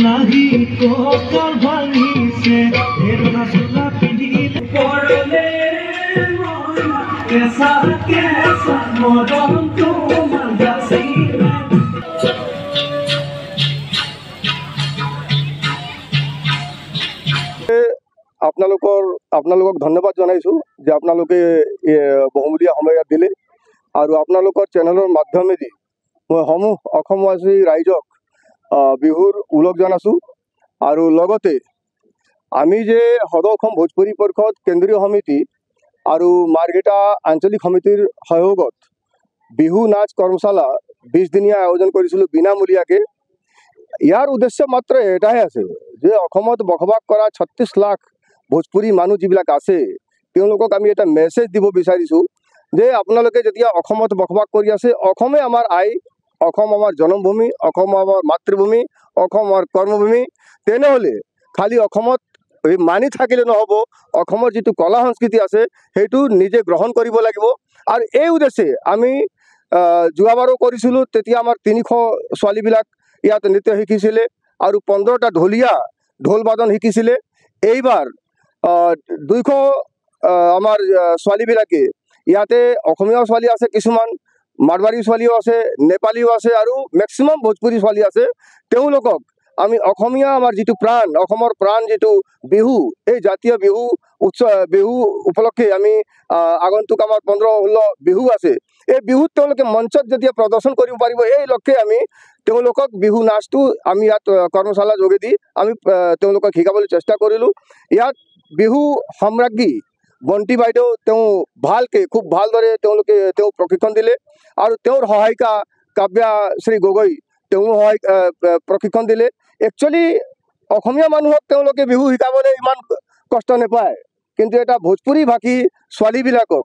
নাহি কঁকাল ভাঙিছে বেদনা চোলা পিন্ধি পৰলে কেঁচা কেঁচা মৰমটো মাজাছিলে। আপোনালোকক ধন্যবাদ জনাইছোঁ যে আপোনালোকে বহুমূলীয়া সময় ইয়াত দিলে আৰু আপোনালোকৰ চেনেলৰ মাধ্যমেদি মই সমূহ অসমবাসী ৰাইজক বিহুৰ ওলগ জনাইছোঁ। আৰু লগতে আমি যে সদৌ অসম ভোজপুৰী পৰিষদ কেন্দ্ৰীয় সমিতি আৰু মাৰ্ঘেটা আঞ্চলিক সমিতিৰ সহযোগত বিহু নাচ কৰ্মশালা 20 দিনীয়া আয়োজন কৰিছিলোঁ বিনামূলীয়াকৈ। ইয়াৰ উদ্দেশ্য মাত্ৰ এটাহে আছে যে অসমত বসবাস কৰা 36 লাখ ভোজপুৰী মানুহ যিবিলাক আছে তেওঁলোকক আমি এটা মেছেজ দিব বিচাৰিছোঁ যে আপোনালোকে যেতিয়া অসমত বসবাস কৰি আছে, অসমে আমাৰ আই, অসম আমাৰ জন্মভূমি, অসম আমাৰ মাতৃভূমি, অসম আমাৰ কৰ্মভূমি। তেনেহ'লে খালি অসমত মানি থাকিলে নহ'ব, অসমৰ যিটো কলা সংস্কৃতি আছে সেইটো নিজে গ্ৰহণ কৰিব লাগিব। আৰু এই উদ্দেশ্যে আমি যোৱাবাৰো কৰিছিলোঁ, তেতিয়া আমাৰ 300 ছোৱালীবিলাক ইয়াত নৃত্য শিকিছিলে আৰু 15টা ঢোলীয়া ঢোল বাদন শিকিছিলে। এইবাৰ 200 আমাৰ ছোৱালীবিলাকে ইয়াতে অসমীয়া ছোৱালী আছে, কিছুমান মাৰৱাৰী ছোৱালীও আছে, নেপালীও আছে আৰু মেক্সিমাম ভোজপুৰী ছোৱালী আছে। তেওঁলোকক আমি অসমীয়া আমাৰ যিটো প্ৰাণ, অসমৰ প্ৰাণ যিটো বিহু, এই জাতীয় বিহু বিহু উপলক্ষে আমি আগন্তুক আমাৰ 15-16 বিহু আছে, এই বিহুত তেওঁলোকে মঞ্চত যেতিয়া প্ৰদৰ্শন কৰিব পাৰিব, এই লক্ষ্যে আমি তেওঁলোকক বিহু নাচটো আমি ইয়াত কৰ্মশালা যোগেদি আমি তেওঁলোকক শিকাবলৈ চেষ্টা কৰিলোঁ। ইয়াত বিহু সম্ৰাজ্ঞী বন্তি বাইদেউ তেওঁ ভালকৈ খুব ভালদৰে তেওঁ প্ৰশিক্ষণ দিলে আৰু তেওঁৰ সহায়িকা কাব্যাশ্ৰী গগৈ তেওঁ প্ৰশিক্ষণ দিলে। একচুৱেলি অসমীয়া মানুহক তেওঁলোকে বিহু শিকাবলৈ ইমান কষ্ট নাপায়, কিন্তু এটা ভোজপুৰী ভাষী ছোৱালীবিলাকক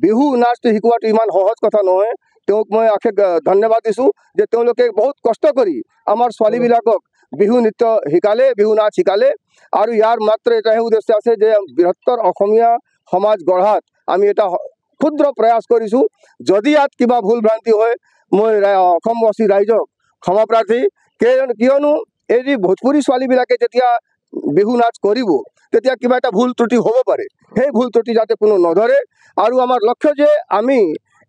বিহু নাচটো শিকোৱাটো ইমান সহজ কথা নহয়। তেওঁক মই অশেষ ধন্যবাদ দিছোঁ যে তেওঁলোকে বহুত কষ্ট কৰি আমাৰ ছোৱালীবিলাকক বিহু নৃত্য শিকালে, বিহু নাচ শিকালে। আৰু ইয়াৰ মাত্ৰ এটাহে উদ্দেশ্য আছে যে বৃহত্তৰ অসমীয়া সমাজ গঢ়াত আমি এটা ক্ষুদ্ৰ প্ৰয়াস কৰিছোঁ। যদি ইয়াত কিবা ভুল ভ্ৰান্তি হয় মই অসমবাসী ৰাইজক ক্ষমা প্ৰাৰ্থী, কিয়নো এই যি ভোজপুৰী ছোৱালীবিলাকে যেতিয়া বিহু নাচ কৰিব তেতিয়া কিবা এটা ভুল ত্ৰুটি হ'ব পাৰে, সেই ভুল ত্ৰুটি যাতে কোনো নধৰে। আৰু আমাৰ লক্ষ্য যে আমি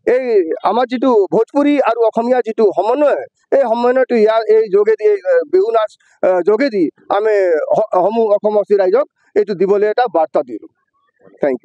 এই আমাৰ যিটো ভোজপুৰী আৰু অসমীয়া যিটো সমন্বয়, এই সমন্বয়টো ইয়াৰ এই যোগেদি বিহু নাচ যোগেদি আমি সমূহ অসমবাসী ৰাইজক এইটো দিবলৈ এটা বাৰ্তা দিলোঁ। Thank U.